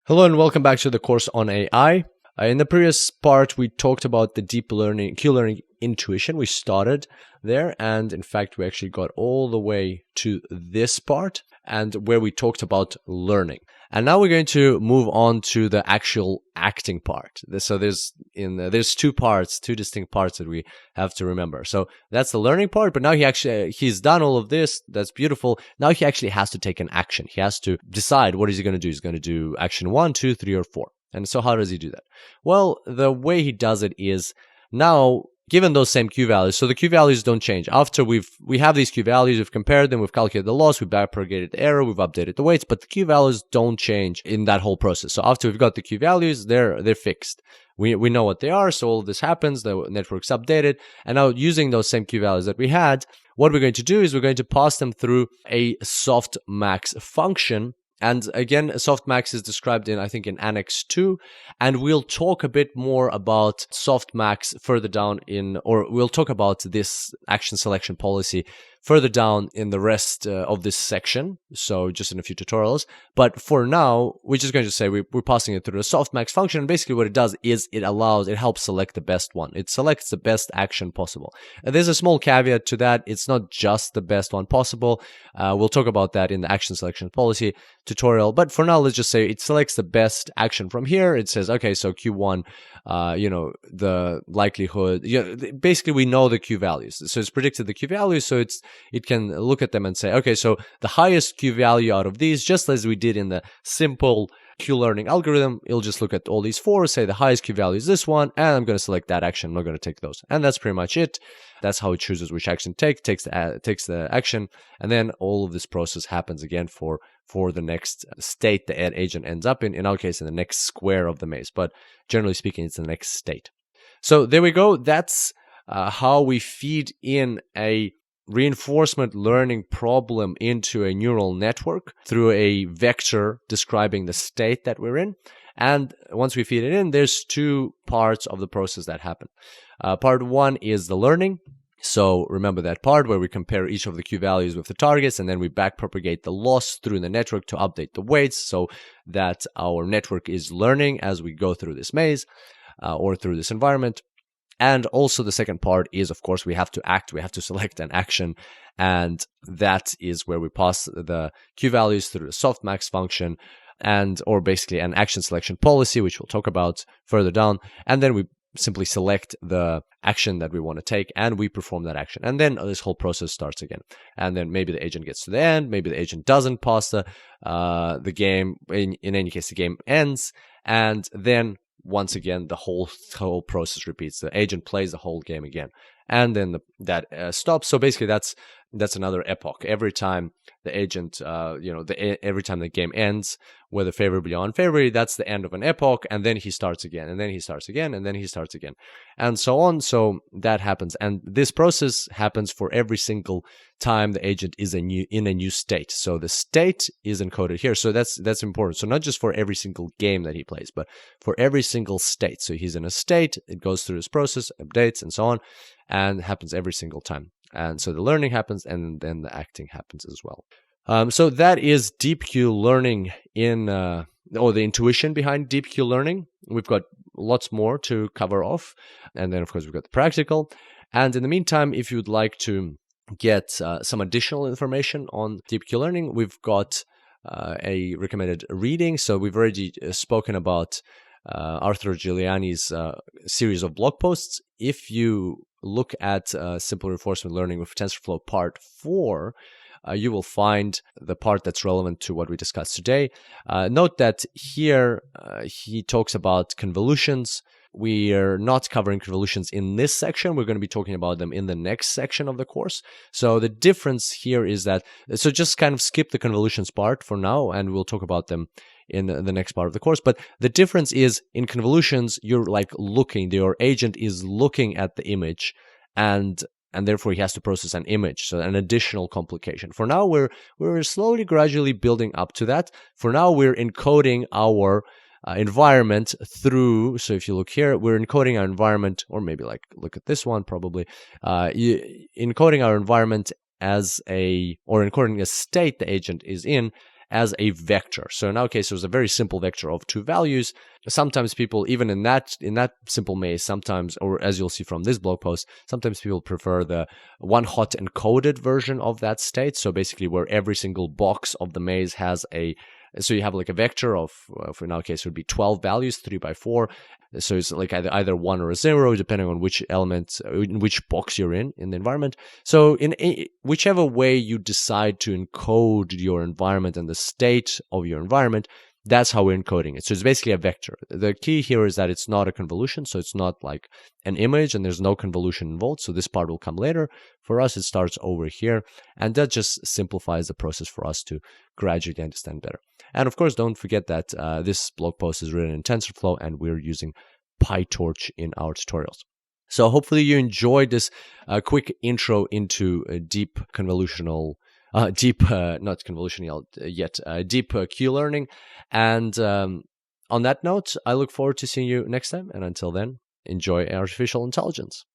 Hello and welcome back to the course on AI. In the previous part, we talked about the deep learning, Q-learning intuition. We started there, and in fact, we actually got all the way to this part, and where we talked about learning. And now we're going to move on to the actual acting part. So there's two parts, two distinct parts that we have to remember. So that's the learning part, but now he's done all of this. That's beautiful. Now he actually has to take an action. He has to decide what is he going to do. He's going to do action 1, 2, 3, or 4. And so how does he do that? Well, the way he does it is now, given those same Q values, so the Q values don't change. After we have these Q values, we've compared them, we've calculated the loss, we've backpropagated the error, we've updated the weights, but the Q values don't change in that whole process. So after we've got the Q values, they're fixed. We know what they are, so all of this happens, the network's updated, and now using those same Q values that we had, what we're going to do is we're going to pass them through a softmax function. And again, softmax is described in Annex 2, and we'll talk a bit more about softmax further down or we'll talk about this action selection policy further down in the rest of this section, so just in a few tutorials. But for now, we're just going to say we're passing it through a softmax function, and basically what it does is it helps select the best one. It selects the best action possible. And there's a small caveat to that. It's not just the best one possible. We'll talk about that in the action selection policy tutorial. But for now, let's just say it selects the best action from here. It says, okay, so Q1, the likelihood, basically we know the Q values. So it's predicted the Q values, so it can look at them and say, okay, so the highest Q value out of these, just as we did in the simple Q-learning algorithm, it'll just look at all these four, say the highest Q value is this one, and I'm going to select that action. I'm not going to take those. And that's pretty much it. That's how it chooses which action to take, takes the action, and then all of this process happens again for the next state the agent ends up in our case, in the next square of the maze. But generally speaking, it's the next state. So there we go. That's how we feed in a reinforcement learning problem into a neural network through a vector describing the state that we're in. And once we feed it in, there's two parts of the process that happen. Part one is the learning. So remember that part where we compare each of the Q values with the targets, and then we backpropagate the loss through the network to update the weights so that our network is learning as we go through this maze or through this environment. And also the second part is, of course, we have to act. We have to select an action. And that is where we pass the Q values through the softmax function or basically an action selection policy, which we'll talk about further down. And then we simply select the action that we want to take, and we perform that action. And then this whole process starts again. And then maybe the agent gets to the end. Maybe the agent doesn't pass the game. In any case, the game ends. And then once again, the whole process repeats. The agent plays the whole game again, and then that stops. So basically, that's another epoch. Every time the agent, every time the game ends, whether favorably or unfavorably, that's the end of an epoch, and then he starts again, and then he starts again, and then he starts again, and so on. So that happens, and this process happens for every single time the agent is in a new state. So the state is encoded here. So that's important. So not just for every single game that he plays, but for every single state. So he's in a state, it goes through this process, updates, and so on, and happens every single time. And so the learning happens, and then the acting happens as well. So that is deep Q learning or the intuition behind deep Q learning. We've got lots more to cover off. And then, of course, we've got the practical. And in the meantime, if you'd like to get some additional information on deep Q learning, we've got a recommended reading. So we've already spoken about Arthur Giuliani's series of blog posts. If you look at simple reinforcement learning with TensorFlow Part 4, you will find the part that's relevant to what we discussed today. Note that here he talks about convolutions. We are not covering convolutions in this section. We're going to be talking about them in the next section of the course. So the difference here is that, so just kind of skip the convolutions part for now, and we'll talk about them in the next part of the course. But the difference is, in convolutions, you're like your agent is looking at the image, and therefore he has to process an image, so an additional complication. For now, we're slowly, gradually building up to that. For now, we're encoding our environment through, so if you look here, we're encoding our environment, or maybe look at this one probably, encoding our environment encoding a state the agent is in as a vector. So in our case, it was a very simple vector of 2 values. Sometimes people, even in that simple maze, sometimes, or as you'll see from this blog post, sometimes people prefer the one hot encoded version of that state. So basically where every single box of the maze has so you have like a vector of, in our case, it would be 12 values, 3 by 4. So it's like either 1 or a 0, depending on which element, in which box you're in the environment. So in whichever way you decide to encode your environment and the state of your environment, that's how we're encoding it. So it's basically a vector. The key here is that it's not a convolution. So it's not like an image and there's no convolution involved. So this part will come later. For us, it starts over here. And that just simplifies the process for us to gradually understand better. And of course, don't forget that this blog post is written in TensorFlow and we're using PyTorch in our tutorials. So hopefully you enjoyed this quick intro into deep convolutional deep Q-learning. And on that note, I look forward to seeing you next time. And until then, enjoy artificial intelligence.